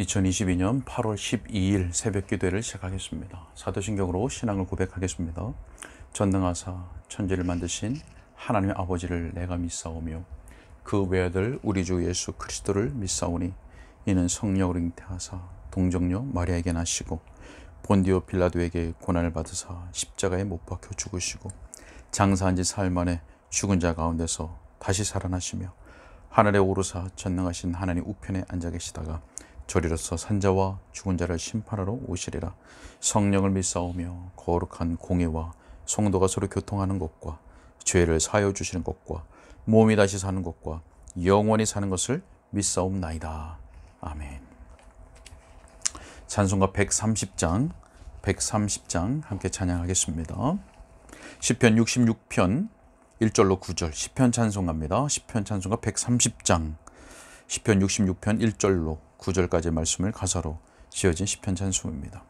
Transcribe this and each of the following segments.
2022년 8월 12일 새벽 기도회를 시작하겠습니다. 사도신경으로 신앙을 고백하겠습니다. 전능하사 천지를 만드신 하나님 아버지를 내가 믿사오며 그 외아들 우리 주 예수 그리스도를 믿사오니 이는 성령으로 잉태하사 동정녀 마리아에게 나시고 본디오 빌라도에게 고난을 받으사 십자가에 못 박혀 죽으시고 장사한 지 사흘 만에 죽은 자 가운데서 다시 살아나시며 하늘에 오르사 전능하신 하나님 우편에 앉아 계시다가 저리로서 산자와 죽은 자를 심판하러 오시리라. 성령을 믿사오며 거룩한 공예와 성도가 서로 교통하는 것과 죄를 사하여 주시는 것과 몸이 다시 사는 것과 영원히 사는 것을 믿사옵나이다. 아멘. 찬송가 130장 함께 찬양하겠습니다. 시편 66편 1절로 9절 시편 찬송가입니다. 시편 찬송가 130장 시편 66편 1절로 9절까지의 말씀을 가사로 지어진 시편 찬송입니다.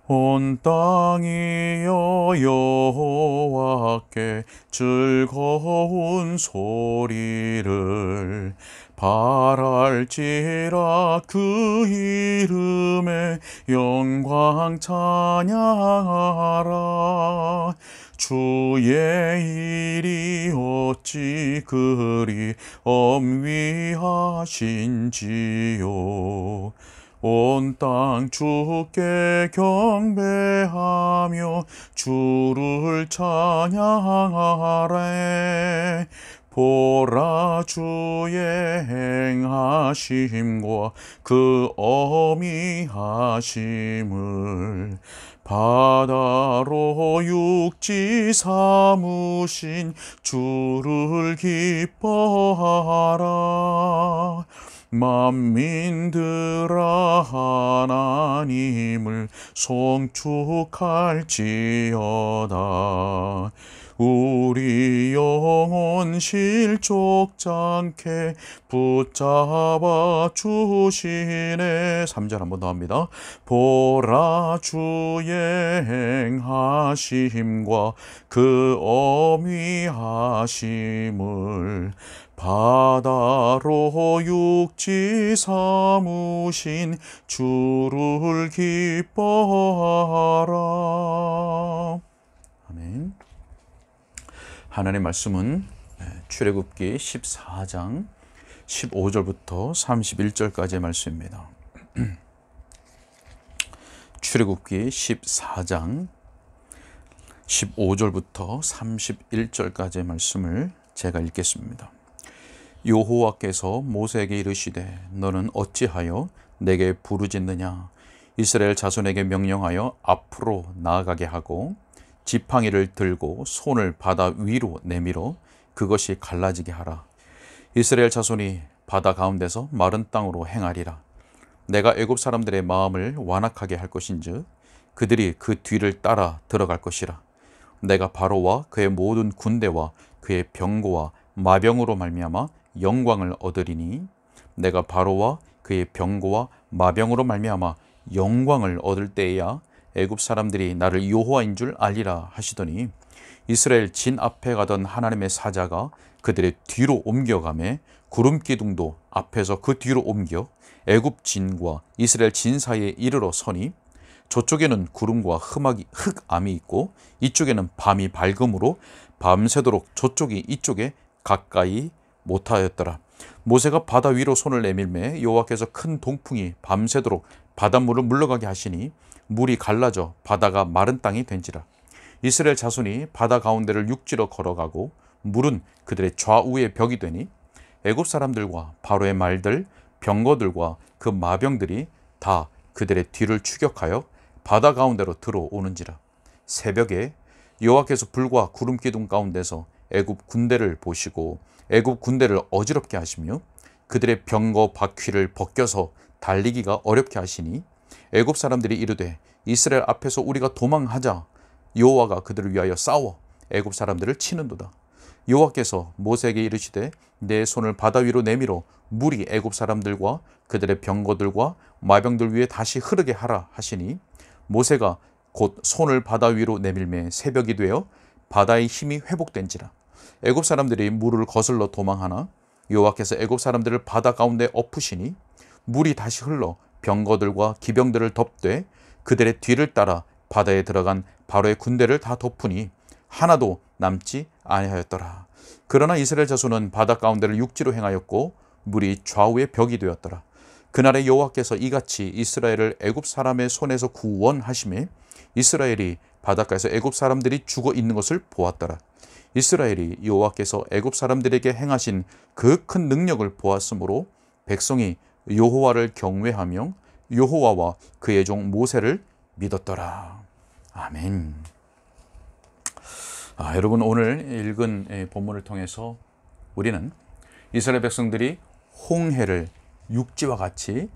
온 땅이여 여호와께 즐거운 소리를 바랄지라. 그 이름의 영광 찬양하라. 주의 일이 어찌 그리 엄위하신지요. 온 땅 주께 경배하며 주를 찬양하래. 보라 주의 행하심과 그 어미하심을 바다로 육지 삼으신 주를 기뻐하라. 만민들아 하나님을 송축할지어다. 우리 영혼 실족잖게 붙잡아 주시네. 3절 한 번 더 합니다. 보라 주의 행하심과 그 어미하심을 바다로 육지 삼으신 주를 기뻐하라. 아멘. 하나님의 말씀은 출애굽기 14장 15절부터 31절까지의 말씀입니다. 출애굽기 14장 15절부터 31절까지의 말씀을 제가 읽겠습니다. 여호와께서 모세에게 이르시되 너는 어찌하여 내게 부르짖느냐. 이스라엘 자손에게 명령하여 앞으로 나아가게 하고 지팡이를 들고 손을 바다 위로 내밀어 그것이 갈라지게 하라. 이스라엘 자손이 바다 가운데서 마른 땅으로 행하리라. 내가 애굽 사람들의 마음을 완악하게 할 것인즉 그들이 그 뒤를 따라 들어갈 것이라. 내가 바로와 그의 모든 군대와 그의 병거와 마병으로 말미암아 영광을 얻으리니 내가 바로와 그의 병거와 마병으로 말미암아 영광을 얻을 때에야 애굽 사람들이 나를 여호와인 줄 알리라 하시더니 이스라엘 진 앞에 가던 하나님의 사자가 그들의 뒤로 옮겨가매 구름 기둥도 앞에서 그 뒤로 옮겨 애굽 진과 이스라엘 진 사이에 이르러 서니 저쪽에는 구름과 흑암이 있고 이쪽에는 밤이 밝음으로 밤새도록 저쪽이 이쪽에 가까이 못하였더라. 모세가 바다 위로 손을 내밀매 여호와께서 큰 동풍이 밤새도록 바닷물을 물러가게 하시니 물이 갈라져 바다가 마른 땅이 된지라. 이스라엘 자손이 바다 가운데를 육지로 걸어가고 물은 그들의 좌우에 벽이 되니 애굽 사람들과 바로의 말들 병거들과 그 마병들이 다 그들의 뒤를 추격하여 바다 가운데로 들어오는지라. 새벽에 여호와께서 불과 구름 기둥 가운데서 애굽 군대를 보시고 애굽 군대를 어지럽게 하시며 그들의 병거 바퀴를 벗겨서 달리기가 어렵게 하시니 애굽 사람들이 이르되 이스라엘 앞에서 우리가 도망하자. 여호와가 그들을 위하여 싸워 애굽 사람들을 치는도다. 여호와께서 모세에게 이르시되 내 손을 바다 위로 내밀어 물이 애굽 사람들과 그들의 병거들과 마병들 위에 다시 흐르게 하라 하시니 모세가 곧 손을 바다 위로 내밀매 새벽이 되어 바다의 힘이 회복된지라. 애굽 사람들이 물을 거슬러 도망하나 여호와께서 애굽 사람들을 바다 가운데 엎으시니 물이 다시 흘러 병거들과 기병들을 덮되 그들의 뒤를 따라 바다에 들어간 바로의 군대를 다 덮으니 하나도 남지 아니하였더라. 그러나 이스라엘 자손은 바다 가운데를 육지로 행하였고 물이 좌우의 벽이 되었더라. 그날에 여호와께서 이같이 이스라엘을 애굽 사람의 손에서 구원하심에 이스라엘이 바닷가에서 애굽 사람들이 죽어 있는 것을 보았더라. 이스라엘이 여호와께서 애굽 사람들에게 행하신 그 큰 능력을 보았으므로 백성이 여호와를 경외하며 여호와와 그의 종 모세를 믿었더라. 아멘. 여러분, 오늘 읽은 본문을 통해서 우리는 이스라엘 백성들이 홍해를 육지와 같이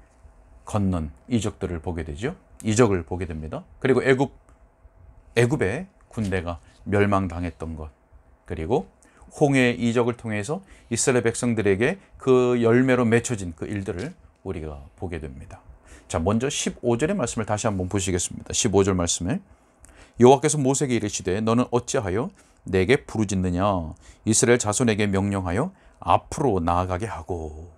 건넌 이적들을 보게 되죠. 이적을 보게 됩니다. 그리고 애굽의 군대가 멸망당했던 것, 그리고 홍해의 이적을 통해서 이스라엘 백성들에게 그 열매로 맺혀진 그 일들을 우리가 보게 됩니다. 자, 먼저 15절의 말씀을 다시 한번 보시겠습니다. 15절 말씀에 여호와께서 모세에게 이르시되 너는 어찌하여 내게 부르짖느냐? 이스라엘 자손에게 명령하여 앞으로 나아가게 하고.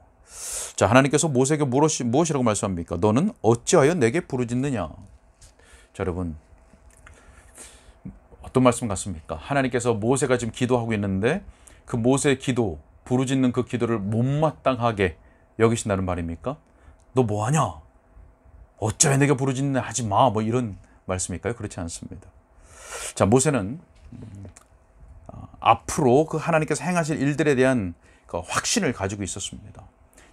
자, 하나님께서 모세에게 무엇이라고 말씀합니까? 너는 어찌하여 내게 부르짖느냐? 자, 여러분, 어떤 말씀 같습니까? 하나님께서 모세가 지금 기도하고 있는데 그 모세의 기도, 부르짖는 그 기도를 못마땅하게 여기신다는 말입니까? 너 뭐하냐? 어찌하여 내게 부르짖느냐 하지 마. 뭐 이런 말씀일까요? 그렇지 않습니다. 자, 모세는 앞으로 그 하나님께서 행하실 일들에 대한 그 확신을 가지고 있었습니다.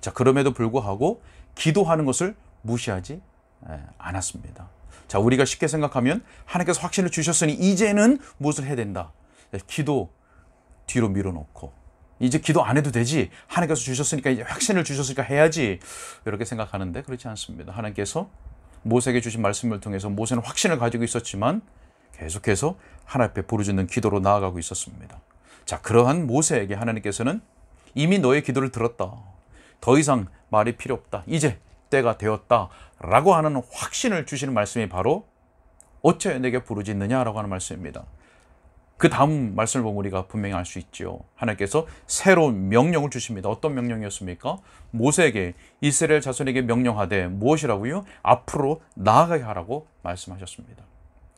자, 그럼에도 불구하고 기도하는 것을 무시하지 않았습니다. 자, 우리가 쉽게 생각하면 하나님께서 확신을 주셨으니 이제는 무엇을 해야 된다. 기도 뒤로 밀어놓고 이제 기도 안 해도 되지. 하나님께서 주셨으니까 이제 확신을 주셨으니까 해야지. 이렇게 생각하는데 그렇지 않습니다. 하나님께서 모세에게 주신 말씀을 통해서 모세는 확신을 가지고 있었지만 계속해서 하나님 앞에 부르짖는 기도로 나아가고 있었습니다. 자, 그러한 모세에게 하나님께서는 이미 너의 기도를 들었다. 더 이상 말이 필요 없다. 이제 때가 되었다. 라고 하는 확신을 주시는 말씀이 바로 어찌하여 내게 부르짖느냐라고 하는 말씀입니다. 그 다음 말씀을 보면 우리가 분명히 알 수 있죠. 하나님께서 새로운 명령을 주십니다. 어떤 명령이었습니까? 모세에게 이스라엘 자손에게 명령하되 무엇이라고요? 앞으로 나아가게 하라고 말씀하셨습니다.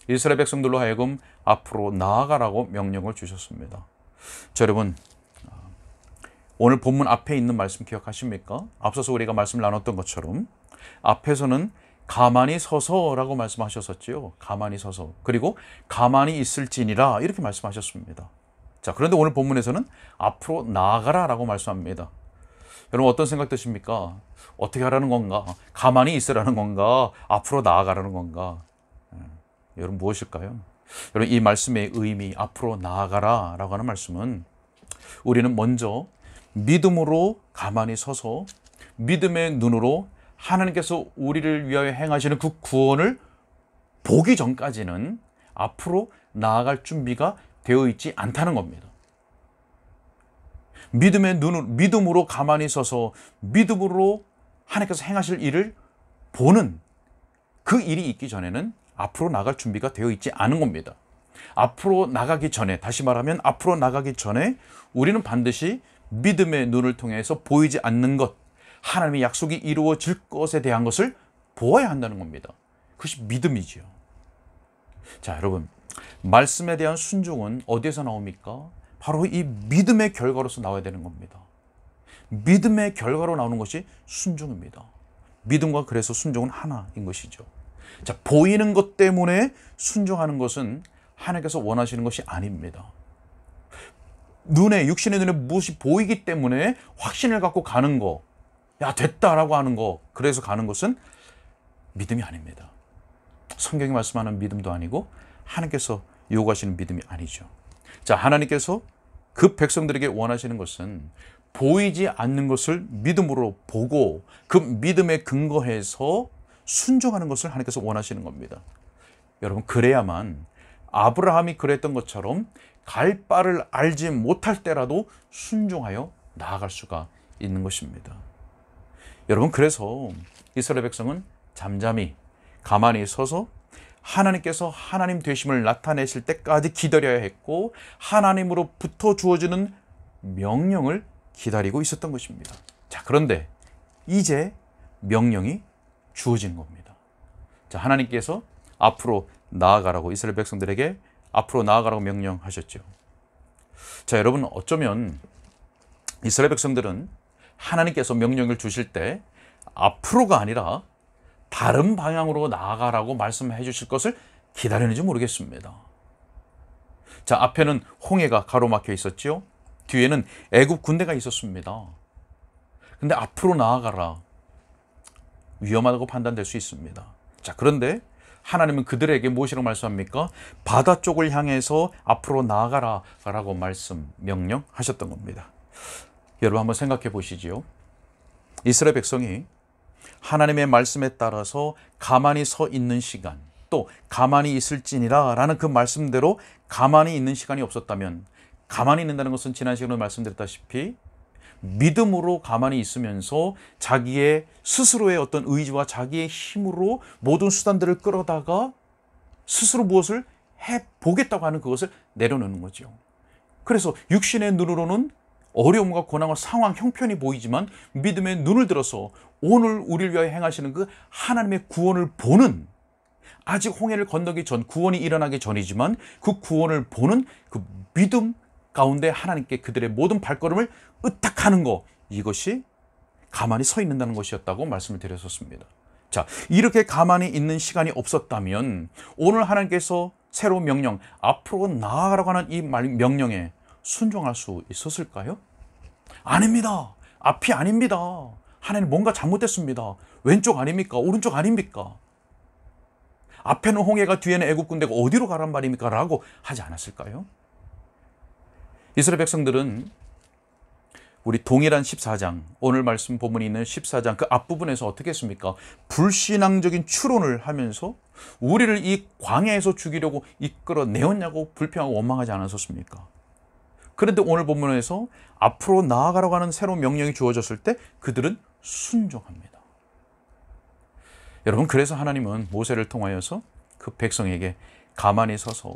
이스라엘 백성들로 하여금 앞으로 나아가라고 명령을 주셨습니다. 자, 여러분, 오늘 본문 앞에 있는 말씀 기억하십니까? 앞서서 우리가 말씀을 나눴던 것처럼 앞에서는 가만히 서서라고 말씀하셨었지요. 가만히 서서. 그리고 가만히 있을지니라 이렇게 말씀하셨습니다. 자, 그런데 오늘 본문에서는 앞으로 나아가라라고 말씀합니다. 여러분, 어떤 생각 드십니까? 어떻게 하라는 건가? 가만히 있으라는 건가? 앞으로 나아가라는 건가? 여러분, 무엇일까요? 여러분, 이 말씀의 의미, 앞으로 나아가라라고 하는 말씀은 우리는 먼저 믿음으로 가만히 서서 믿음의 눈으로 하나님께서 우리를 위하여 행하시는 그 구원을 보기 전까지는 앞으로 나아갈 준비가 되어 있지 않다는 겁니다. 믿음으로 가만히 서서 믿음으로 하나님께서 행하실 일을 보는 그 일이 있기 전에는 앞으로 나갈 준비가 되어 있지 않은 겁니다. 앞으로 나가기 전에, 다시 말하면 앞으로 나가기 전에 우리는 반드시 믿음의 눈을 통해서 보이지 않는 것, 하나님의 약속이 이루어질 것에 대한 것을 보아야 한다는 겁니다. 그것이 믿음이지요. 자, 여러분, 말씀에 대한 순종은 어디에서 나옵니까? 바로 이 믿음의 결과로서 나와야 되는 겁니다. 믿음의 결과로 나오는 것이 순종입니다. 믿음과 그래서 순종은 하나인 것이죠. 자, 보이는 것 때문에 순종하는 것은 하나님께서 원하시는 것이 아닙니다. 육신의 눈에 무엇이 보이기 때문에 확신을 갖고 가는 거, 야, 됐다라고 하는 거, 그래서 가는 것은 믿음이 아닙니다. 성경이 말씀하는 믿음도 아니고 하나님께서 요구하시는 믿음이 아니죠. 자, 하나님께서 그 백성들에게 원하시는 것은 보이지 않는 것을 믿음으로 보고 그 믿음에 근거해서 순종하는 것을 하나님께서 원하시는 겁니다. 여러분, 그래야만 아브라함이 그랬던 것처럼 갈 바를 알지 못할 때라도 순종하여 나아갈 수가 있는 것입니다. 여러분, 그래서 이스라엘 백성은 잠잠히 가만히 서서 하나님께서 하나님 되심을 나타내실 때까지 기다려야 했고 하나님으로부터 주어지는 명령을 기다리고 있었던 것입니다. 자, 그런데 이제 명령이 주어진 겁니다. 자, 하나님께서 앞으로 나아가라고 이스라엘 백성들에게 앞으로 나아가라고 명령하셨죠. 자, 여러분, 어쩌면 이스라엘 백성들은 하나님께서 명령을 주실 때 앞으로가 아니라 다른 방향으로 나아가라고 말씀해 주실 것을 기다리는지 모르겠습니다. 자, 앞에는 홍해가 가로막혀 있었죠. 뒤에는 애굽 군대가 있었습니다. 근데 앞으로 나아가라, 위험하다고 판단될 수 있습니다. 자, 그런데 하나님은 그들에게 무엇이라고 말씀합니까? 바다 쪽을 향해서 앞으로 나아가라 라고 명령하셨던 겁니다. 여러분, 한번 생각해 보시지요. 이스라엘 백성이 하나님의 말씀에 따라서 가만히 서 있는 시간, 또 가만히 있을지니라 라는 그 말씀대로 가만히 있는 시간이 없었다면, 가만히 있는다는 것은 지난 시간에 말씀드렸다시피 믿음으로 가만히 있으면서 자기의 스스로의 어떤 의지와 자기의 힘으로 모든 수단들을 끌어다가 스스로 무엇을 해보겠다고 하는 그것을 내려놓는 거죠. 그래서 육신의 눈으로는 어려움과 고난과 상황, 형편이 보이지만 믿음의 눈을 들어서 오늘 우리를 위하여 행하시는 그 하나님의 구원을 보는, 아직 홍해를 건너기 전, 구원이 일어나기 전이지만 그 구원을 보는 그 믿음 가운데 하나님께 그들의 모든 발걸음을 의탁하는 것, 이것이 가만히 서 있는다는 것이었다고 말씀을 드렸었습니다. 자, 이렇게 가만히 있는 시간이 없었다면 오늘 하나님께서 새로운 명령, 앞으로 나아가라고 하는 이 명령에 순종할 수 있었을까요? 아닙니다. 앞이 아닙니다. 하나님 뭔가 잘못됐습니다. 왼쪽 아닙니까? 오른쪽 아닙니까? 앞에는 홍해가 뒤에는 애굽 군대가 어디로 가란 말입니까? 라고 하지 않았을까요? 이스라엘 백성들은 우리 동일한 14장, 오늘 말씀 본문이 있는 14장 그 앞부분에서 어떻게 했습니까? 불신앙적인 추론을 하면서 우리를 이 광야에서 죽이려고 이끌어내었냐고 불평하고 원망하지 않았었습니까? 그런데 오늘 본문에서 앞으로 나아가라고 하는 새로운 명령이 주어졌을 때 그들은 순종합니다. 여러분, 그래서 하나님은 모세를 통하여서 그 백성에게 가만히 서서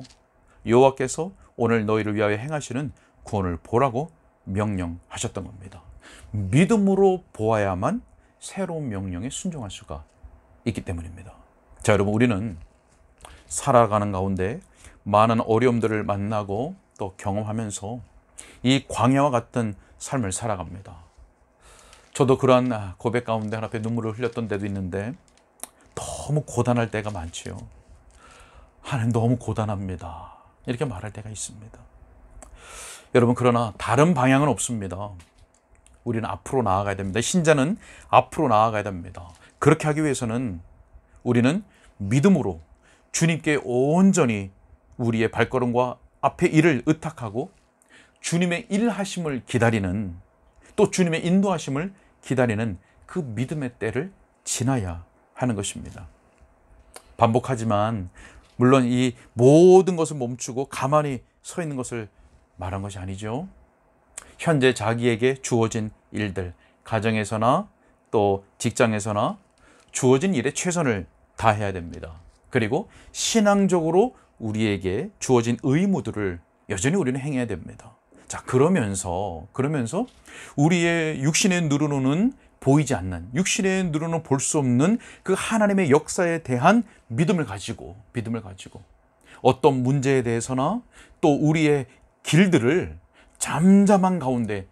여호와께서 오늘 너희를 위하여 행하시는 구원을 보라고 명령하셨던 겁니다. 믿음으로 보아야만 새로운 명령에 순종할 수가 있기 때문입니다. 자, 여러분, 우리는 살아가는 가운데 많은 어려움들을 만나고 또 경험하면서 이 광야와 같은 삶을 살아갑니다. 저도 그러한 고백 가운데 하나님께 눈물을 흘렸던 때도 있는데 너무 고단할 때가 많지요. 하나님, 너무 고단합니다, 이렇게 말할 때가 있습니다. 여러분, 그러나 다른 방향은 없습니다. 우리는 앞으로 나아가야 됩니다. 신자는 앞으로 나아가야 됩니다. 그렇게 하기 위해서는 우리는 믿음으로 주님께 온전히 우리의 발걸음과 앞의 일을 의탁하고 주님의 일하심을 기다리는, 또 주님의 인도하심을 기다리는 그 믿음의 때를 지나야 하는 것입니다. 반복하지만 물론 이 모든 것을 멈추고 가만히 서 있는 것을 말한 것이 아니죠. 현재 자기에게 주어진 일들, 가정에서나 또 직장에서나 주어진 일에 최선을 다해야 됩니다. 그리고 신앙적으로 우리에게 주어진 의무들을 여전히 우리는 행해야 됩니다. 자, 그러면서 우리의 육신의 눈으로는 보이지 않는, 육신의 눈으로는 볼 수 없는 그 하나님의 역사에 대한 믿음을 가지고 어떤 문제에 대해서나 또 우리의 길들을 잠잠한 가운데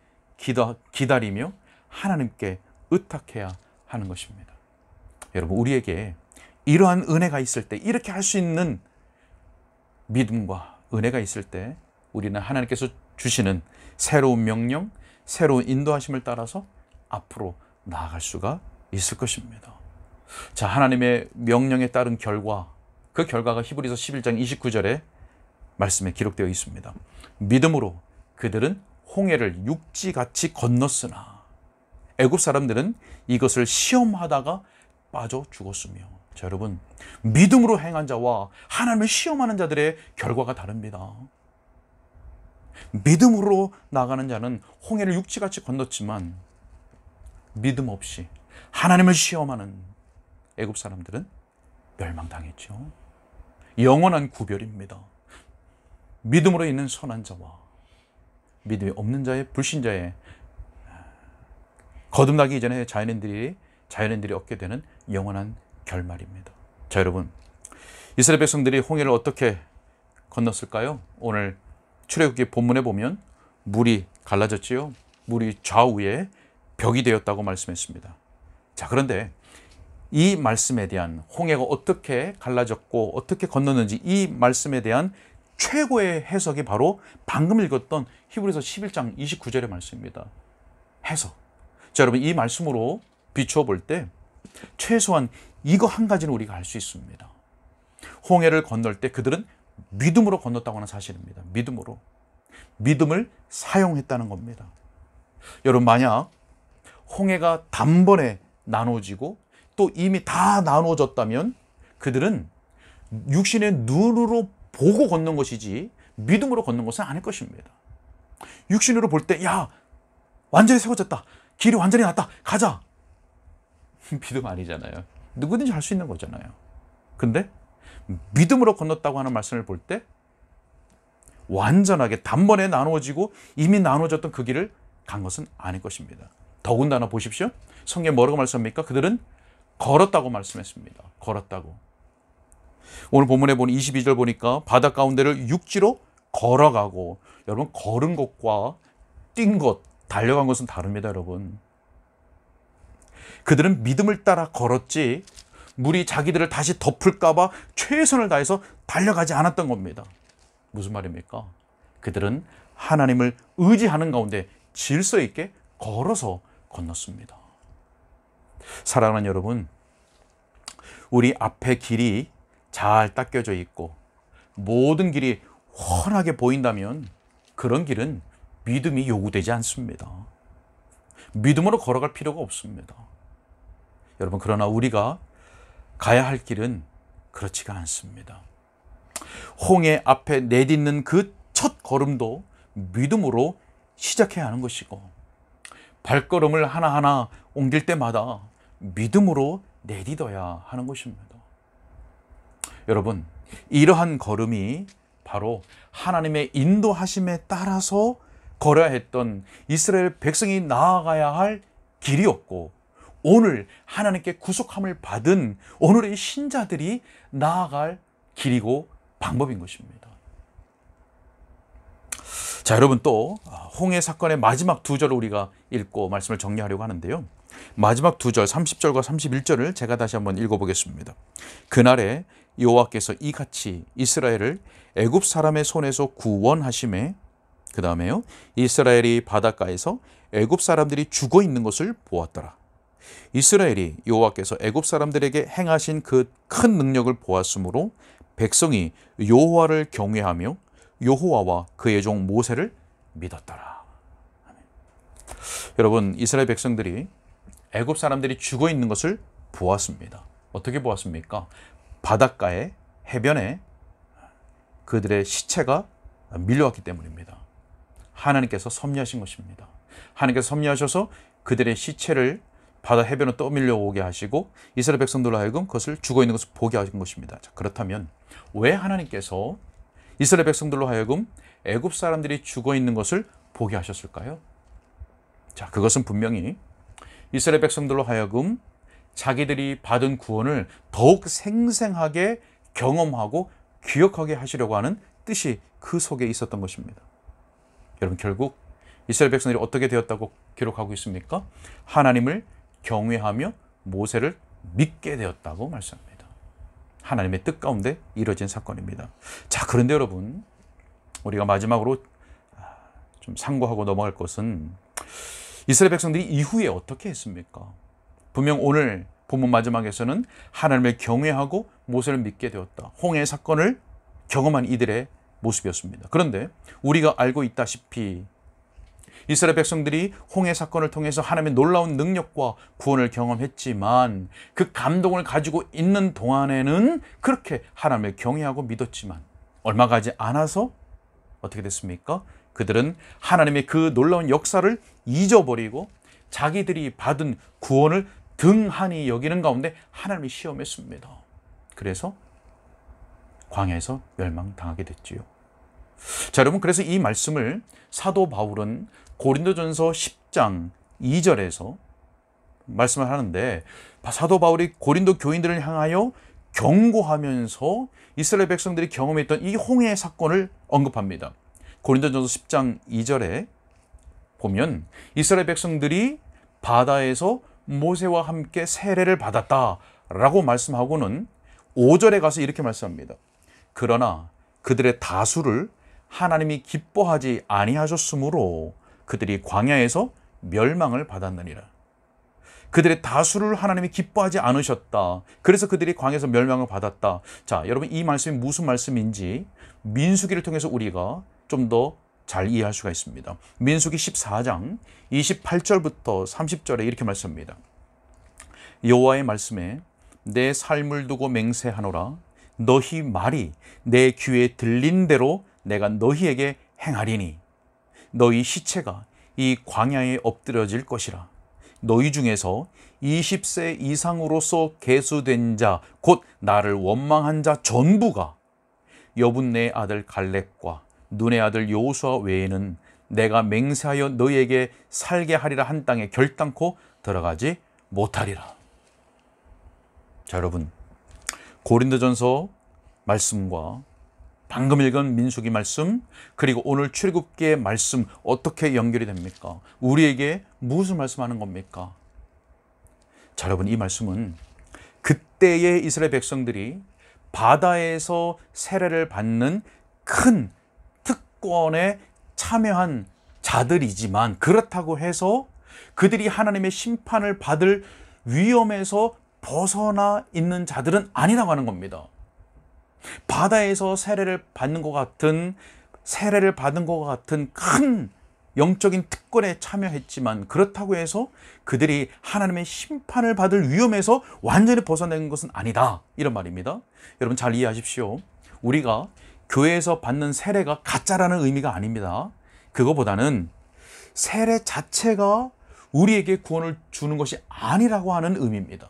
기다리며 하나님께 의탁해야 하는 것입니다. 여러분, 우리에게 이러한 은혜가 있을 때, 이렇게 할 수 있는 믿음과 은혜가 있을 때 우리는 하나님께서 주시는 새로운 명령, 새로운 인도하심을 따라서 앞으로 나아갈 수가 있을 것입니다. 자, 하나님의 명령에 따른 결과, 그 결과가 히브리서 11장 29절에 말씀에 기록되어 있습니다. 믿음으로 그들은 홍해를 육지같이 건넜으나 애굽 사람들은 이것을 시험하다가 빠져 죽었으며. 자, 여러분, 믿음으로 행한 자와 하나님을 시험하는 자들의 결과가 다릅니다. 믿음으로 나가는 자는 홍해를 육지같이 건넜지만 믿음 없이 하나님을 시험하는 애굽 사람들은 멸망당했죠. 영원한 구별입니다. 믿음으로 있는 선한 자와 믿음이 없는 자의, 불신자의, 거듭나기 이전에 자연인들이 자연인들이 얻게 되는 영원한 결말입니다. 자, 여러분, 이스라엘 백성들이 홍해를 어떻게 건넜을까요? 오늘 출애굽기 본문에 보면 물이 갈라졌지요. 물이 좌우에 벽이 되었다고 말씀했습니다. 자, 그런데 이 말씀에 대한, 홍해가 어떻게 갈라졌고 어떻게 건넜는지 이 말씀에 대한 최고의 해석이 바로 방금 읽었던 히브리서 11장 29절의 말씀입니다. 해석. 자, 여러분, 이 말씀으로 비추어 볼 때 최소한 이거 한 가지는 우리가 알 수 있습니다. 홍해를 건널 때 그들은 믿음으로 건넜다고 하는 사실입니다. 믿음으로. 믿음을 사용했다는 겁니다. 여러분, 만약 홍해가 단번에 나눠지고 또 이미 다 나눠졌다면 그들은 육신의 눈으로 보고 걷는 것이지 믿음으로 걷는 것은 아닐 것입니다. 육신으로 볼 때, 야, 완전히 세워졌다. 길이 완전히 났다. 가자. 믿음 아니잖아요. 누구든지 할 수 있는 거잖아요. 근데 믿음으로 건넜다고 하는 말씀을 볼 때 완전하게 단번에 나누어지고 이미 나누어졌던 그 길을 간 것은 아닐 것입니다. 더군다나 보십시오. 성경에 뭐라고 말씀합니까? 그들은 걸었다고 말씀했습니다. 걸었다고. 오늘 본문에 보니 22절 보니까 바다 가운데를 육지로 걸어가고, 여러분, 걸은 것과 뛴 것, 달려간 것은 다릅니다, 여러분. 그들은 믿음을 따라 걸었지 물이 자기들을 다시 덮을까봐 최선을 다해서 달려가지 않았던 겁니다. 무슨 말입니까? 그들은 하나님을 의지하는 가운데 질서 있게 걸어서 건넜습니다. 사랑하는 여러분, 우리 앞에 길이 잘 닦여져 있고 모든 길이 훤하게 보인다면 그런 길은 믿음이 요구되지 않습니다. 믿음으로 걸어갈 필요가 없습니다. 여러분, 그러나 우리가 가야 할 길은 그렇지가 않습니다. 홍해 앞에 내딛는 그 첫 걸음도 믿음으로 시작해야 하는 것이고, 발걸음을 하나하나 옮길 때마다 믿음으로 내딛어야 하는 것입니다. 여러분, 이러한 걸음이 바로 하나님의 인도하심에 따라서 걸어야 했던 이스라엘 백성이 나아가야 할 길이었고, 오늘 하나님께 구속함을 받은 오늘의 신자들이 나아갈 길이고 방법인 것입니다. 자, 여러분, 또 홍해 사건의 마지막 두 절을 우리가 읽고 말씀을 정리하려고 하는데요. 마지막 두 절, 30절과 31절을 제가 다시 한번 읽어보겠습니다. 그날에 여호와께서 이같이 이스라엘을 애굽 사람의 손에서 구원하심에, 그 다음에요, 이스라엘이 바닷가에서 애굽 사람들이 죽어 있는 것을 보았더라. 이스라엘이 여호와께서 애굽 사람들에게 행하신 그 큰 능력을 보았으므로 백성이 여호와를 경외하며 여호와와 그의 종 모세를 믿었더라. 여러분, 이스라엘 백성들이 애굽 사람들이 죽어 있는 것을 보았습니다. 어떻게 보았습니까? 바닷가에, 해변에 그들의 시체가 밀려왔기 때문입니다. 하나님께서 섭리하신 것입니다. 하나님께서 섭리하셔서 그들의 시체를 바다 해변으로 떠밀려오게 하시고 이스라엘 백성들로 하여금 그것을 죽어 있는 것을 보게 하신 것입니다. 자, 그렇다면 왜 하나님께서 이스라엘 백성들로 하여금 애굽 사람들이 죽어 있는 것을 보게 하셨을까요? 자, 그것은 분명히 이스라엘 백성들로 하여금 자기들이 받은 구원을 더욱 생생하게 경험하고 기억하게 하시려고 하는 뜻이 그 속에 있었던 것입니다. 여러분, 결국 이스라엘 백성들이 어떻게 되었다고 기록하고 있습니까? 하나님을 경외하며 모세를 믿게 되었다고 말씀합니다. 하나님의 뜻 가운데 이루어진 사건입니다. 자, 그런데 여러분, 우리가 마지막으로 좀 상고하고 넘어갈 것은 이스라엘 백성들이 이후에 어떻게 했습니까? 분명 오늘 본문 마지막에서는 하나님을 경외하고 모세를 믿게 되었다. 홍해 사건을 경험한 이들의 모습이었습니다. 그런데 우리가 알고 있다시피 이스라엘 백성들이 홍해 사건을 통해서 하나님의 놀라운 능력과 구원을 경험했지만 그 감동을 가지고 있는 동안에는 그렇게 하나님을 경외하고 믿었지만 얼마 가지 않아서 어떻게 됐습니까? 그들은 하나님의 그 놀라운 역사를 잊어버리고 자기들이 받은 구원을 등한히 여기는 가운데 하나님이 시험했습니다. 그래서 광야에서 멸망당하게 됐지요. 자, 여러분, 그래서 이 말씀을 사도 바울은 고린도전서 10장 2절에서 말씀을 하는데 사도 바울이 고린도 교인들을 향하여 경고하면서 이스라엘 백성들이 경험했던 이 홍해 사건을 언급합니다. 고린도전서 10장 2절에 보면 이스라엘 백성들이 바다에서 모세와 함께 세례를 받았다라고 말씀하고는 5절에 가서 이렇게 말씀합니다. 그러나 그들의 다수를 하나님이 기뻐하지 아니하셨으므로 그들이 광야에서 멸망을 받았느니라. 그들의 다수를 하나님이 기뻐하지 않으셨다. 그래서 그들이 광야에서 멸망을 받았다. 자, 여러분 이 말씀이 무슨 말씀인지 민수기를 통해서 우리가 좀 더 잘 이해할 수가 있습니다. 민수기 14장 28절부터 30절에 이렇게 말씀합니다. 여호와의 말씀에 내 삶을 두고 맹세하노라. 너희 말이 내 귀에 들린 대로 내가 너희에게 행하리니 너희 시체가 이 광야에 엎드려질 것이라. 너희 중에서 20세 이상으로서 계수된 자 곧 나를 원망한 자 전부가 여분네 아들 갈렙과 눈의 아들 여호수아 외에는 내가 맹세하여 너희에게 살게 하리라 한 땅에 결단코 들어가지 못하리라. 자, 여러분 고린도전서 말씀과 방금 읽은 민수기 말씀 그리고 오늘 출애굽기의 말씀 어떻게 연결이 됩니까? 우리에게 무슨 말씀하는 겁니까? 자, 여러분 이 말씀은 그때의 이스라엘 백성들이 바다에서 세례를 받는 큰 특권에 참여한 자들이지만 그렇다고 해서 그들이 하나님의 심판을 받을 위험에서 벗어나 있는 자들은 아니라고 하는 겁니다. 바다에서 세례를 받는 것 같은 큰 영적인 특권에 참여했지만 그렇다고 해서 그들이 하나님의 심판을 받을 위험에서 완전히 벗어난 것은 아니다, 이런 말입니다. 여러분 잘 이해하십시오. 우리가 교회에서 받는 세례가 가짜라는 의미가 아닙니다. 그거보다는 세례 자체가 우리에게 구원을 주는 것이 아니라고 하는 의미입니다.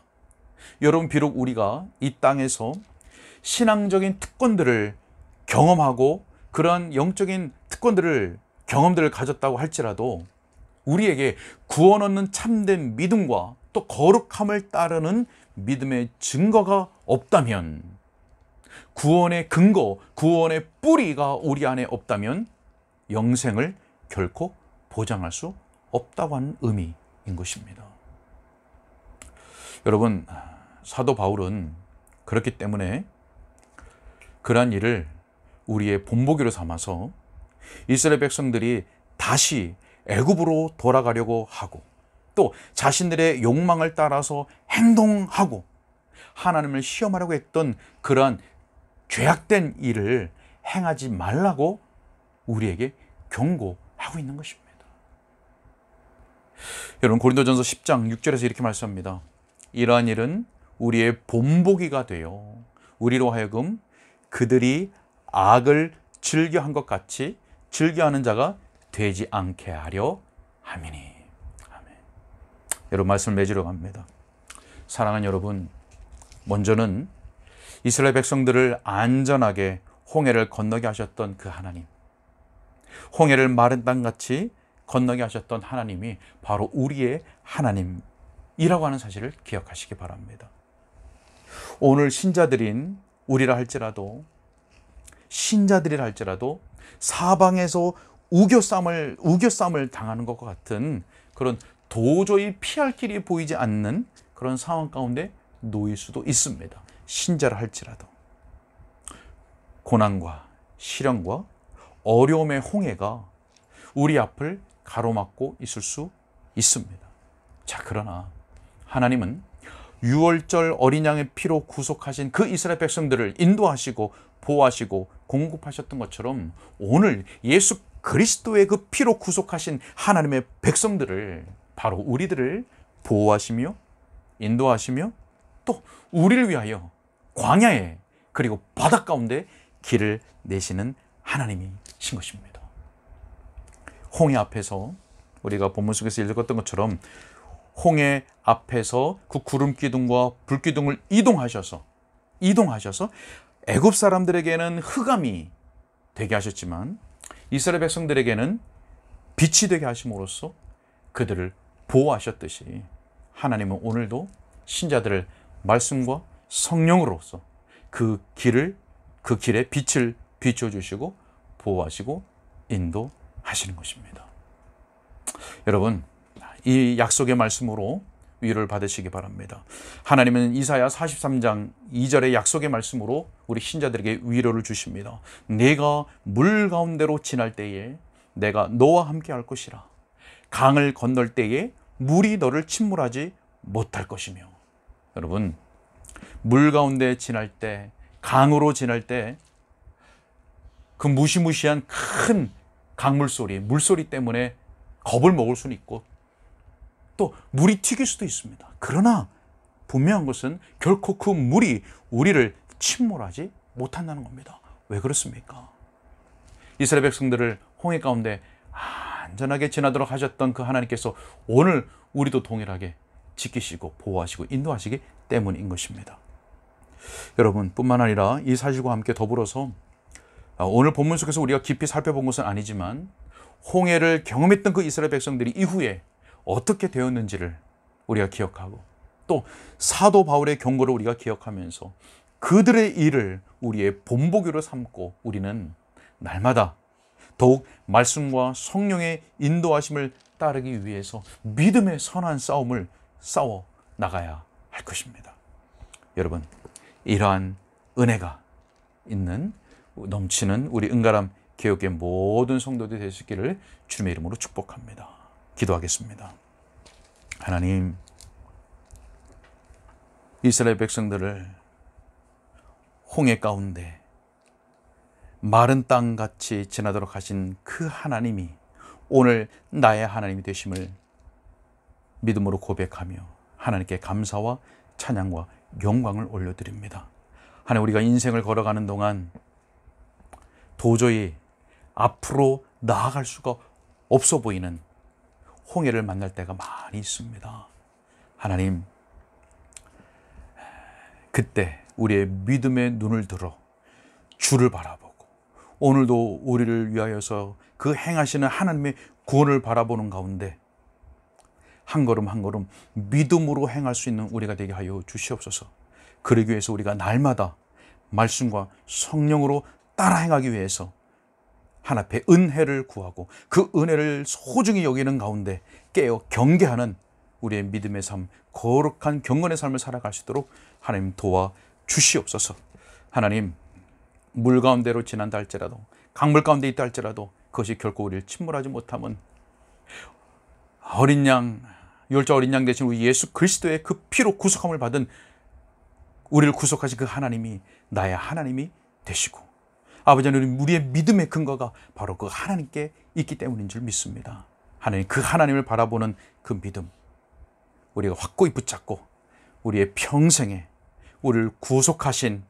여러분 비록 우리가 이 땅에서 신앙적인 특권들을 경험하고 그러한 영적인 경험들을 가졌다고 할지라도 우리에게 구원 얻는 참된 믿음과 또 거룩함을 따르는 믿음의 증거가 없다면, 구원의 근거, 구원의 뿌리가 우리 안에 없다면 영생을 결코 보장할 수 없다고 하는 의미인 것입니다. 여러분, 사도 바울은 그렇기 때문에 그러한 일을 우리의 본보기로 삼아서 이스라엘 백성들이 다시 애굽으로 돌아가려고 하고 또 자신들의 욕망을 따라서 행동하고 하나님을 시험하려고 했던 그러한 죄악된 일을 행하지 말라고 우리에게 경고하고 있는 것입니다. 여러분 고린도전서 10장 6절에서 이렇게 말씀합니다. 이러한 일은 우리의 본보기가 되어 우리로 하여금 그들이 악을 즐겨한 것 같이 즐겨하는 자가 되지 않게 하려 함이니. 아멘. 여러분 말씀을 맺으러 갑니다. 사랑하는 여러분, 먼저는 이스라엘 백성들을 안전하게 홍해를 건너게 하셨던 그 하나님, 홍해를 마른 땅같이 건너게 하셨던 하나님이 바로 우리의 하나님이라고 하는 사실을 기억하시기 바랍니다. 오늘 신자들이라 할지라도 사방에서 우겨쌈을 당하는 것과 같은 그런 도저히 피할 길이 보이지 않는 그런 상황 가운데 놓일 수도 있습니다. 신자라 할지라도 고난과 시련과 어려움의 홍해가 우리 앞을 가로막고 있을 수 있습니다. 자, 그러나 하나님은 유월절 어린 양의 피로 구속하신 그 이스라엘 백성들을 인도하시고 보호하시고 공급하셨던 것처럼 오늘 예수 그리스도의 그 피로 구속하신 하나님의 백성들을, 바로 우리들을 보호하시며 인도하시며 또 우리를 위하여 광야에 그리고 바다 가운데 길을 내시는 하나님이신 것입니다. 홍해 앞에서 우리가 본문 속에서 읽었던 것처럼 홍해 앞에서 그 구름 기둥과 불 기둥을 이동하셔서 애굽 사람들에게는 흑암이 되게 하셨지만 이스라엘 백성들에게는 빛이 되게 하심으로써 그들을 보호하셨듯이 하나님은 오늘도 신자들을 말씀과 성령으로서 그 길에 빛을 비춰주시고 보호하시고 인도하시는 것입니다. 여러분, 이 약속의 말씀으로 위로를 받으시기 바랍니다. 하나님은 이사야 43장 2절의 약속의 말씀으로 우리 신자들에게 위로를 주십니다. 내가 물 가운데로 지날 때에 내가 너와 함께 할 것이라. 강을 건널 때에 물이 너를 침몰하지 못할 것이며. 여러분, 물 가운데 지날 때, 강으로 지날 때 그 무시무시한 큰 강물 소리, 물소리 때문에 겁을 먹을 수는 있고 또 물이 튀길 수도 있습니다. 그러나 분명한 것은 결코 그 물이 우리를 침몰하지 못한다는 겁니다. 왜 그렇습니까? 이스라엘 백성들을 홍해 가운데 안전하게 지나도록 하셨던 그 하나님께서 오늘 우리도 동일하게 지키시고 보호하시고 인도하시기 때문인 것입니다. 여러분, 뿐만 아니라 이 사실과 함께 더불어서 오늘 본문 속에서 우리가 깊이 살펴본 것은 아니지만 홍해를 경험했던 그 이스라엘 백성들이 이후에 어떻게 되었는지를 우리가 기억하고 또 사도 바울의 경고를 우리가 기억하면서 그들의 일을 우리의 본보기로 삼고 우리는 날마다 더욱 말씀과 성령의 인도하심을 따르기 위해서 믿음의 선한 싸움을 싸워 나가야 할 것입니다. 여러분, 이러한 은혜가 있는 넘치는 우리 은가람 개혁의 모든 성도들이 되시기를 주님의 이름으로 축복합니다. 기도하겠습니다. 하나님, 이스라엘 백성들을 홍해 가운데 마른 땅같이 지나도록 하신 그 하나님이 오늘 나의 하나님이 되심을 믿음으로 고백하며 하나님께 감사와 찬양과 영광을 올려드립니다. 하나님, 우리가 인생을 걸어가는 동안 도저히 앞으로 나아갈 수가 없어 보이는 홍해를 만날 때가 많이 있습니다. 하나님, 그때 우리의 믿음의 눈을 들어 주를 바라보고 오늘도 우리를 위하여서 그 행하시는 하나님의 구원을 바라보는 가운데 한 걸음 한 걸음 믿음으로 행할 수 있는 우리가 되게 하여 주시옵소서. 그러기 위해서 우리가 날마다 말씀과 성령으로 따라 행하기 위해서 하나님 앞에 은혜를 구하고 그 은혜를 소중히 여기는 가운데 깨어 경계하는 우리의 믿음의 삶, 거룩한 경건의 삶을 살아갈 수 있도록 하나님 도와 주시옵소서. 하나님, 물 가운데로 지난다 할지라도 강물 가운데 있다 할지라도 그것이 결코 우리를 침몰하지 못함은 어린 양, 유월절 어린 양 대신 우리 예수 그리스도의 그 피로 구속함을 받은 우리를 구속하신 그 하나님이 나의 하나님이 되시고 아버지 하나님, 우리의 믿음의 근거가 바로 그 하나님께 있기 때문인 줄 믿습니다. 하나님, 그 하나님을 바라보는 그 믿음 우리가 확고히 붙잡고 우리의 평생에 우리를 구속하신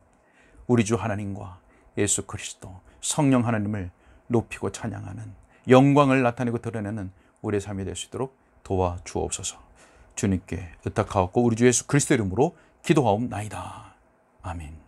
우리 주 하나님과 예수 그리스도 성령 하나님을 높이고 찬양하는 영광을 나타내고 드러내는 우리의 삶이 될 수 있도록 도와주옵소서. 주님께 의탁하옵고 우리 주 예수 그리스도 이름으로 기도하옵나이다. 아멘.